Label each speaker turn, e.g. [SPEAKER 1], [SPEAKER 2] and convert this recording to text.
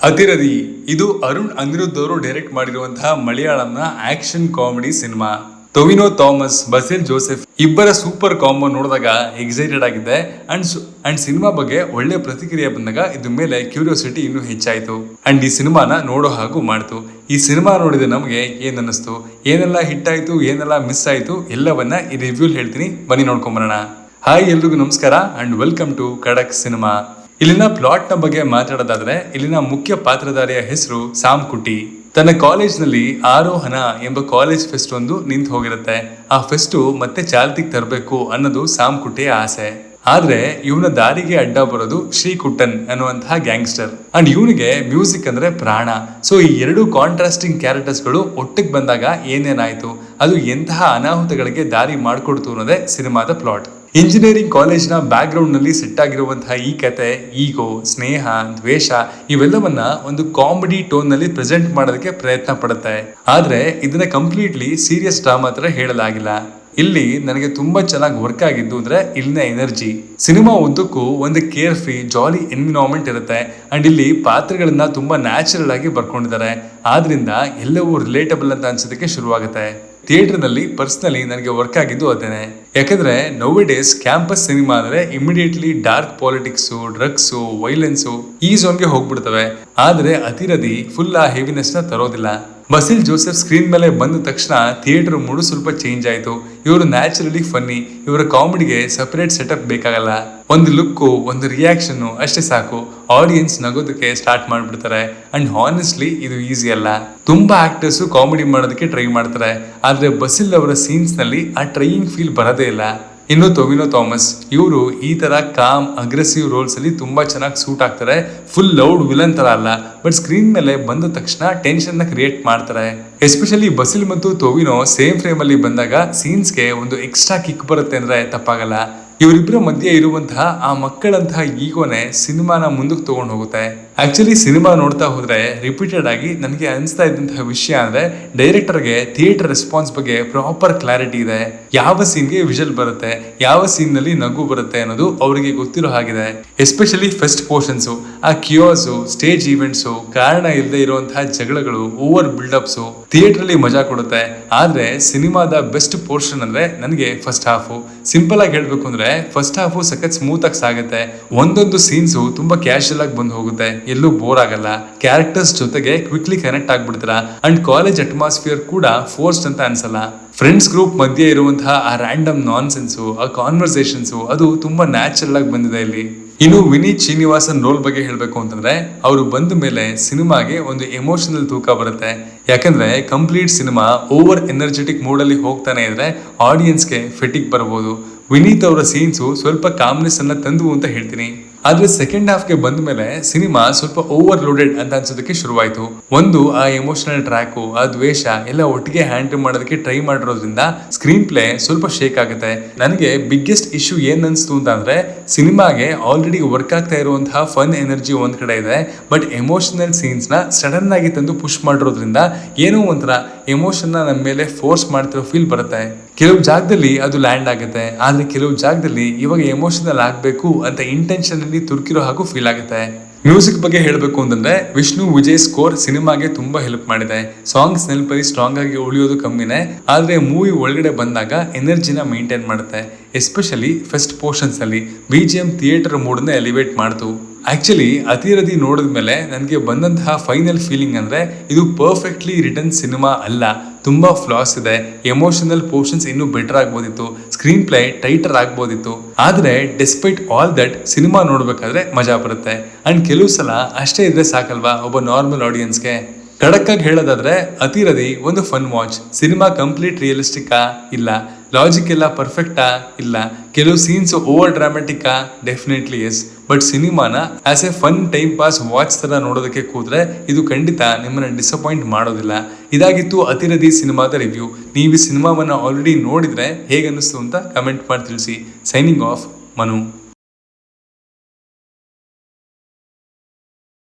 [SPEAKER 1] ಅತಿರಥಿ ಇದು ಅರುಣ್ ಅನಿರುದ್ಧ್ ಅವರು ಡೈರೆಕ್ಟ್ ಮಾಡಿರುವಂತಹ ಮಲಯಾಳಂನ action comedy cinema. Tovino Thomas, Basil Joseph ಇಬ್ಬರ ಸೂಪರ್ ಕಾಂಬೋ ನೋಡಿದಾಗ ಎಕ್ಸೈಟೆಡ್ ಆಗಿದ್ದೆ. ಅಂಡ್ ಸಿನಿಮಾ ಬಗ್ಗೆ ಒಳ್ಳೆ ಪ್ರತಿಕ್ರಿಯೆ ಬಂದಾಗ ಇದ್ರ ಮೇಲೆ ಕ್ಯೂರಿಯಾಸಿಟಿ ಇನ್ನೂ ಹೆಚ್ಚಾಯಿತು. ಅಂಡ್ ಈ ಸಿನಿಮಾನ ನೋಡೋ ಹಾಗೂ ಮಾಡ್ತು. ಈ ಸಿನಿಮಾ ನೋಡಿದ ನಮಗೆ ಏನ್ ಅನ್ನಿಸ್ತು, ಏನೆಲ್ಲ ಹಿಟ್ ಆಯ್ತು, ಏನೆಲ್ಲ ಮಿಸ್ ಆಯ್ತು, ಎಲ್ಲವನ್ನ ಈ ರಿವ್ಯೂಲ್ ಹೇಳ್ತೀನಿ, ಬನ್ನಿ ನೋಡ್ಕೊಂಬರೋಣ. ಹಾಯ್, ಎಲ್ರಿಗೂ ನಮಸ್ಕಾರ ಅಂಡ್ ವೆಲ್ಕಮ್ ಟು ಖಡಕ್ ಸಿನಿಮಾ. ಇಲ್ಲಿನ ಪ್ಲಾಟ್ ನ ಬಗ್ಗೆ ಮಾತಾಡೋದಾದ್ರೆ, ಇಲ್ಲಿನ ಮುಖ್ಯ ಪಾತ್ರಧಾರಿಯ ಹೆಸರು ಸಾಮ್ ಕುಟಿ. ತನ್ನ ಕಾಲೇಜ್ ನಲ್ಲಿ ಆರೋಹಣ ಎಂಬ ಕಾಲೇಜ್ ಫೆಸ್ಟ್ ಒಂದು ನಿಂತು ಹೋಗಿರುತ್ತೆ. ಆ ಫೆಸ್ಟ್ ಮತ್ತೆ ಚಾಲ್ತಿಗೆ ತರಬೇಕು ಅನ್ನೋದು ಸಾಮ್ ಕುಟಿಯ ಆಸೆ. ಆದ್ರೆ ಇವನ ದಾರಿಗೆ ಅಡ್ಡ ಬರೋದು ಶ್ರೀ ಕುಟ್ಟನ್ ಅನ್ನುವಂತಹ ಗ್ಯಾಂಗ್ಸ್ಟರ್. ಅಂಡ್ ಇವನಿಗೆ ಮ್ಯೂಸಿಕ್ ಅಂದ್ರೆ ಪ್ರಾಣ. ಸೊ ಈ ಎರಡು ಕಾಂಟ್ರಾಸ್ಟಿಂಗ್ ಕ್ಯಾರೆಕ್ಟರ್ಸ್ ಗಳು ಒಟ್ಟಿಗೆ ಬಂದಾಗ ಏನೇನಾಯ್ತು, ಅದು ಎಂತಹ ಅನಾಹುತಗಳಿಗೆ ದಾರಿ ಮಾಡಿಕೊಡ್ತು ಅನ್ನೋದೇ ಸಿನಿಮಾದ ಪ್ಲಾಟ್. ಇಂಜಿನಿಯರಿಂಗ್ ಕಾಲೇಜ್ನ ಬ್ಯಾಕ್ ಗ್ರೌಂಡ್ ನಲ್ಲಿ ಸೆಟ್ ಆಗಿರುವಂತಹ ಈ ಕತೆ ಈಗೋ, ಸ್ನೇಹ, ದ್ವೇಷ ಇವೆಲ್ಲವನ್ನ ಒಂದು ಕಾಮಿಡಿ ಟೋನ್ ನಲ್ಲಿ ಪ್ರೆಸೆಂಟ್ ಮಾಡೋದಕ್ಕೆ ಪ್ರಯತ್ನ ಪಡುತ್ತೆ. ಆದ್ರೆ ಇದನ್ನ ಕಂಪ್ಲೀಟ್ಲಿ ಸೀರಿಯಸ್ ಡ್ರಾಮಾ ತರ ಹೇಳಲಾಗಿಲ್ಲ. ಇಲ್ಲಿ ನನಗೆ ತುಂಬಾ ಚೆನ್ನಾಗಿ ವರ್ಕ್ ಆಗಿದ್ದು ಅಂದ್ರೆ ಇಲ್ಲಿನ ಎನರ್ಜಿ. ಸಿನಿಮಾ ಉದ್ದಕ್ಕೂ ಒಂದು ಕೇರ್ ಫ್ರೀ ಜಾಲಿ ಎನ್ವಿರಾನ್ಮೆಂಟ್ ಇರುತ್ತೆ. ಅಂಡ್ ಇಲ್ಲಿ ಪಾತ್ರಗಳನ್ನ ತುಂಬಾ ನ್ಯಾಚುರಲ್ ಆಗಿ ಬರ್ಕೊಂಡಿದ್ದಾರೆ. ಆದ್ರಿಂದ ಎಲ್ಲವೂ ರಿಲೇಟಬಲ್ ಅಂತ ಅನ್ಸೋದಕ್ಕೆ ಶುರುವಾಗುತ್ತೆ. ಥಿಯೇಟರ್ ನಲ್ಲಿ ಪರ್ಸನಲಿ ನನಗೆ ವರ್ಕ್ ಆಗಿದ್ದು ಅದೇನೆ. ಯಾಕಂದ್ರೆ ನೌ ಡೇಸ್ ಕ್ಯಾಂಪಸ್ ಸಿನಿಮಾ ಅಂದ್ರೆ immediately dark politics, drugs, violence ಈ ಝೋನ್ಗೆ ಹೋಗ್ಬಿಡ್ತವೆ. ಆದ್ರೆ ಅತಿರಥಿ ಫುಲ್ ಆ ಹೆವಿನೆಸ್ ನ ತರೋದಿಲ್ಲ. ಬಸಿಲ್ ಜೋಸೆಫ್ ಸ್ಕ್ರೀನ್ ಮೇಲೆ ಬಂದ ತಕ್ಷಣ ಥಿಯೇಟರ್ ಮೂಡು ಸ್ವಲ್ಪ ಚೇಂಜ್ ಆಯ್ತು. ಇವರು ನ್ಯಾಚುರಲಿ ಫನ್ನಿ. ಇವರ ಕಾಮಿಡಿಗೆ ಸಪರೇಟ್ ಸೆಟಪ್ ಬೇಕಾಗಲ್ಲ. ಒಂದು ಲುಕ್, ಒಂದು ರಿಯಾಕ್ಷನ್ ಅಷ್ಟೇ ಸಾಕು, ಆಡಿಯನ್ಸ್ ನಗೋದಕ್ಕೆ ಸ್ಟಾರ್ಟ್ ಮಾಡ್ಬಿಡ್ತಾರೆ. ಅಂಡ್ ಹಾನೆಸ್ಟ್ಲಿ ಇದು ಈಸಿ ಅಲ್ಲ. ತುಂಬಾ ಆಕ್ಟರ್ಸ್ ಕಾಮಿಡಿ ಮಾಡೋದಕ್ಕೆ ಟ್ರೈ ಮಾಡ್ತಾರೆ. ಆದ್ರೆ ಬಸಿಲ್ ಅವರ ಸೀನ್ಸ್ ನಲ್ಲಿ ಆ ಟ್ರೈಯಿಂಗ್ ಫೀಲ್ ಬರೋದೇ ಇಲ್ಲ. ಇನ್ನು ಟೊವಿನೋ ಥಾಮಸ್, ಇವರು ಈ ತರ ಕಾಮ್ ಅಗ್ರೆಸಿವ್ ರೋಲ್ಸ್ ಅಲ್ಲಿ ತುಂಬಾ ಚೆನ್ನಾಗಿ ಸೂಟ್ ಆಗ್ತಾರೆ. ಫುಲ್ ಲೌಡ್ ವಿಲನ್ ತರ ಅಲ್ಲ, ಬಟ್ ಸ್ಕ್ರೀನ್ ಮೇಲೆ ಬಂದ ತಕ್ಷಣ ಟೆನ್ಷನ್ ನ ಕ್ರಿಯೇಟ್ ಮಾಡ್ತಾರೆ. ಎಸ್ಪೆಷಲಿ ಬಸಿಲ್ ಮತ್ತು ಟೊವಿನೋ ಸೇಮ್ ಫ್ರೇಮ್ ಅಲ್ಲಿ ಬಂದಾಗ ಸೀನ್ಸ್ಗೆ ಒಂದು ಎಕ್ಸ್ಟ್ರಾ ಕಿಕ್ ಬರುತ್ತೆ ಅಂದ್ರೆ ತಪ್ಪಾಗಲ್ಲ. ಇವರಿಬ್ಬರ ಮಧ್ಯೆ ಇರುವಂತಹ ಆ ಮಕ್ಕಳಂತಹ ಈಗೋನೆ ಸಿನಿಮಾನ ಮುಂದಕ್ಕೆ ತಗೊಂಡು ಹೋಗುತ್ತೆ. ಆಕ್ಚುಲಿ ಸಿನಿಮಾ ನೋಡ್ತಾ ಹೋದ್ರೆ ರಿಪೀಟೆಡ್ ಆಗಿ ನನಗೆ ಅನಿಸ್ತಾ ಇದ್ದಂತಹ ವಿಷಯ ಅಂದ್ರೆ, ಡೈರೆಕ್ಟರ್ಗೆ ಥಿಯೇಟರ್ ರೆಸ್ಪಾನ್ಸ್ ಬಗ್ಗೆ ಪ್ರಾಪರ್ ಕ್ಲಾರಿಟಿ ಇದೆ. ಯಾವ ಸೀನ್ಗೆ ವಿಷಲ್ ಬರುತ್ತೆ, ಯಾವ ಸೀನ್ ನಲ್ಲಿ ನಗು ಬರುತ್ತೆ ಅನ್ನೋದು ಅವರಿಗೆ ಗೊತ್ತಿರೋ ಹಾಗಿದೆ. ಎಸ್ಪೆಷಲಿ ಫಸ್ಟ್ ಪೋರ್ಷನ್ಸ್, ಆ ಕ್ಯೂಸ್, ಸ್ಟೇಜ್ ಈವೆಂಟ್ಸ್, ಕಾರಣ ಇಲ್ಲದೆ ಇರುವಂತಹ ಜಗಳಗಳು, ಓವರ್ ಬಿಲ್ಡಪ್ಸ್ ಥಿಯೇಟರ್ ಅಲ್ಲಿ ಮಜಾ ಕೊಡುತ್ತೆ. ಆದ್ರೆ ಸಿನಿಮಾದ ಬೆಸ್ಟ್ ಪೋರ್ಷನ್ ಅಂದ್ರೆ ನನಗೆ ಫಸ್ಟ್ ಹಾಫ್. ಸಿಂಪಲ್ ಆಗಿ ಹೇಳ್ಬೇಕು ಅಂದ್ರೆ ಫಸ್ಟ್ ಹಾಫ್ ಸಖತ್ ಸ್ಮೂತ್ ಆಗಿ ಸಾಗುತ್ತೆ. ಒಂದೊಂದು ಸೀನ್ಸ್ ತುಂಬಾ ಕ್ಯಾಶುಯಲ್ ಆಗಿ ಬಂದು ಹೋಗುತ್ತೆ, ಎಲ್ಲೂ ಬೋರ್ ಆಗಲ್ಲ. ಕ್ಯಾರೆಕ್ಟರ್ಸ್ ಜೊತೆಗೆ ಕ್ವಿಕ್ಲಿ ಕನೆಕ್ಟ್ ಆಗ್ಬಿಡ್ತೀರಾ. ಅಂಡ್ ಕಾಲೇಜ್ ಅಟ್ಮಾಸ್ಫಿಯರ್ ಕೂಡ ಫೋರ್ಸ್ಡ್ ಅಂತ ಅನ್ಸಲ್ಲ. ಫ್ರೆಂಡ್ಸ್ ಗ್ರೂಪ್ ಮಧ್ಯೆ ಇರುವಂತಹ ಆ ರ್ಯಾಂಡಮ್ ನಾನ್ ಸೆನ್ಸು, ಆ ಕಾನ್ವರ್ಸೇಷನ್ಸ್ ಅದು ತುಂಬಾ ನ್ಯಾಚುರಲ್ ಆಗಿ ಬಂದಿದೆ ಇಲ್ಲಿ. ಇನ್ನು ವಿನೀತ್ ಶ್ರೀನಿವಾಸನ್ ರೋಲ್ ಬಗ್ಗೆ ಹೇಳ್ಬೇಕು ಅಂತಂದ್ರೆ, ಅವರು ಬಂದ ಮೇಲೆ ಸಿನಿಮಾಗೆ ಒಂದು ಎಮೋಷನಲ್ ತೂಕ ಬರುತ್ತೆ. ಯಾಕಂದ್ರೆ complete cinema over energetic mood ಅಲ್ಲಿ ಹೋಗ್ತಾನೆ ಇದ್ರೆ ಆಡಿಯನ್ಸ್ಗೆ ಫೆಟಿಕ್ ಬರಬಹುದು. ವಿನೀತ್ ಅವರ ಸೀನ್ಸು ಸ್ವಲ್ಪ ಕಾಮ್ನೆಸ್ ಅನ್ನ ತಂದು ಅಂತ ಹೇಳ್ತೀನಿ. ಆದ್ರೆ ಸೆಕೆಂಡ್ ಹಾಫ್ಗೆ ಬಂದ ಮೇಲೆ ಸಿನಿಮಾ ಸ್ವಲ್ಪ ಓವರ್ ಲೋಡೆಡ್ ಅಂತ ಅನ್ಸೋದಕ್ಕೆ ಶುರುವಾಯಿತು. ಒಂದು ಆ ಎಮೋಷನಲ್ ಟ್ರ್ಯಾಕು, ಆ ದ್ವೇಷ ಎಲ್ಲ ಒಟ್ಟಿಗೆ ಹ್ಯಾಂಡಲ್ ಮಾಡೋದಕ್ಕೆ ಟ್ರೈ ಮಾಡಿರೋದ್ರಿಂದ ಸ್ಕ್ರೀನ್ ಪ್ಲೇ ಸ್ವಲ್ಪ ಶೇಕ್ ಆಗುತ್ತೆ. ನನಗೆ ಬಿಗ್ಗೆಸ್ಟ್ ಇಶ್ಯೂ ಏನ್ ಅನ್ಸ್ತು ಅಂತ ಅಂದ್ರೆ, ಸಿನಿಮಾಗೆ ಆಲ್ರೆಡಿ ವರ್ಕ್ ಆಗ್ತಾ ಇರುವಂತಹ ಫನ್ ಎನರ್ಜಿ ಒಂದ್ ಕಡೆ ಇದೆ, ಬಟ್ ಎಮೋಷನಲ್ ಸೀನ್ಸ್ ನ ಸಡನ್ ಆಗಿ ತಂದು ಪುಷ್ ಮಾಡಿರೋದ್ರಿಂದ ಏನೋ ಒಂಥರ ಎಮೋಷನ್ ನ ನಮ್ಮ ಮೇಲೆ ಫೋರ್ಸ್ ಮಾಡ್ತಿರೋ ಫೀಲ್ ಬರುತ್ತೆ. ಕೆಲವು ಜಾಗದಲ್ಲಿ ಅದು ಲ್ಯಾಂಡ್ ಆಗುತ್ತೆ, ಆದ್ರೆ ಕೆಲವು ಜಾಗದಲ್ಲಿ ಇವಾಗ ಎಮೋಷನಲ್ ಆಗ್ಬೇಕು ಅಂತ ಇಂಟೆನ್ಷನ್ ಅಲ್ಲಿ ತುರ್ಕಿರೋ ಹಾಗೂ ಫೀಲ್ ಆಗುತ್ತೆ. ಮ್ಯೂಸಿಕ್ ಬಗ್ಗೆ ಹೇಳಬೇಕು ಅಂತಂದ್ರೆ, ವಿಷ್ಣು ವಿಜಯ್ ಸ್ಕೋರ್ ಸಿನಿಮಾಗೆ ತುಂಬಾ ಹೆಲ್ಪ್ ಮಾಡಿದೆ. ಸಾಂಗ್ಸ್ ನೆನಪಲ್ಲಿ ಸ್ಟ್ರಾಂಗ್ ಆಗಿ ಉಳಿಯೋದು ಕಮ್ಮಿನೇ, ಆದ್ರೆ ಮೂವಿ ಒಳಗಡೆ ಬಂದಾಗ ಎನರ್ಜಿನ ಮೇಂಟೈನ್ ಮಾಡುತ್ತೆ. ಎಸ್ಪೆಷಲಿ ಫಸ್ಟ್ ಪೋರ್ಷನ್ಸ್ ಅಲ್ಲಿ BGM ಥಿಯೇಟರ್ ಮೂಡ್ ನ ಎಲಿವೇಟ್ ಮಾಡ್ತು. ಆಕ್ಚುಲಿ ಅತಿರಥಿ ನೋಡಿದ್ಮೇಲೆ ನನಗೆ ಬಂದಂತಹ ಫೈನಲ್ ಫೀಲಿಂಗ್ ಅಂದ್ರೆ, ಇದು ಪರ್ಫೆಕ್ಟ್ಲಿ ರಿಟರ್ನ್ ಸಿನಿಮಾ ಅಲ್ಲ, ತುಂಬಾ ಫ್ಲಾಸ್ ಇದೆ. ಎಮೋಷನಲ್ ಪೋರ್ಷನ್ಸ್ ಇನ್ನೂ ಬೆಟರ್ ಆಗ್ಬೋದಿತ್ತು, ಸ್ಕ್ರೀನ್ ಪ್ಲೇ ಟೈಟರ್ ಆಗ್ಬೋದಿತ್ತು. ಆದ್ರೆ ಡೆಸ್ಪೈಟ್ ಆಲ್ ದಟ್ ಸಿನಿಮಾ ನೋಡ್ಬೇಕಾದ್ರೆ ಮಜಾ ಬರುತ್ತೆ. ಅಂಡ್ ಕೆಲವು ಸಲ ಅಷ್ಟೇ ಇದ್ರೆ ಸಾಕಲ್ವಾ ಒಬ್ಬ ನಾರ್ಮಲ್ ಆಡಿಯನ್ಸ್ಗೆ. ಖಡಕ್ ಆಗಿ ಹೇಳೋದಾದ್ರೆ, ಅತಿರಥಿ ಒಂದು fun watch. Cinema complete realistic ಇಲ್ಲ, ಲಾಜಿಕ್ ಎಲ್ಲ ಪರ್ಫೆಕ್ಟಾ ಇಲ್ಲ, ಕೆಲವು ಸೀನ್ಸ್ ಓವರ್ ಡ್ರಾಮ್ಯಾಟಿಕಾ, ಡೆಫಿನೆಟ್ಲಿ ಎಸ್. ಬಟ್ ಸಿನಿಮಾನ as a fun time pass watch ತರ ನೋಡೋದಕ್ಕೆ ಕೂತ್ರೆ ಇದು ಖಂಡಿತ ನಿಮ್ಮನ್ನ ಡಿಸಪಾಯಿಂಟ್ ಮಾಡೋದಿಲ್ಲ. ಇದಾಗಿತ್ತು ಅತಿರಥಿ ಸಿನಿಮಾದ ರಿವ್ಯೂ. ನೀವು ಈ ಸಿನಿಮಾವನ್ನ ಆಲ್ರೆಡಿ ನೋಡಿದ್ರೆ ಹೇಗನ್ನಿಸ್ತು ಅಂತ ಕಮೆಂಟ್ ಮಾಡಿ ತಿಳಿಸಿ. Signing off, Manu.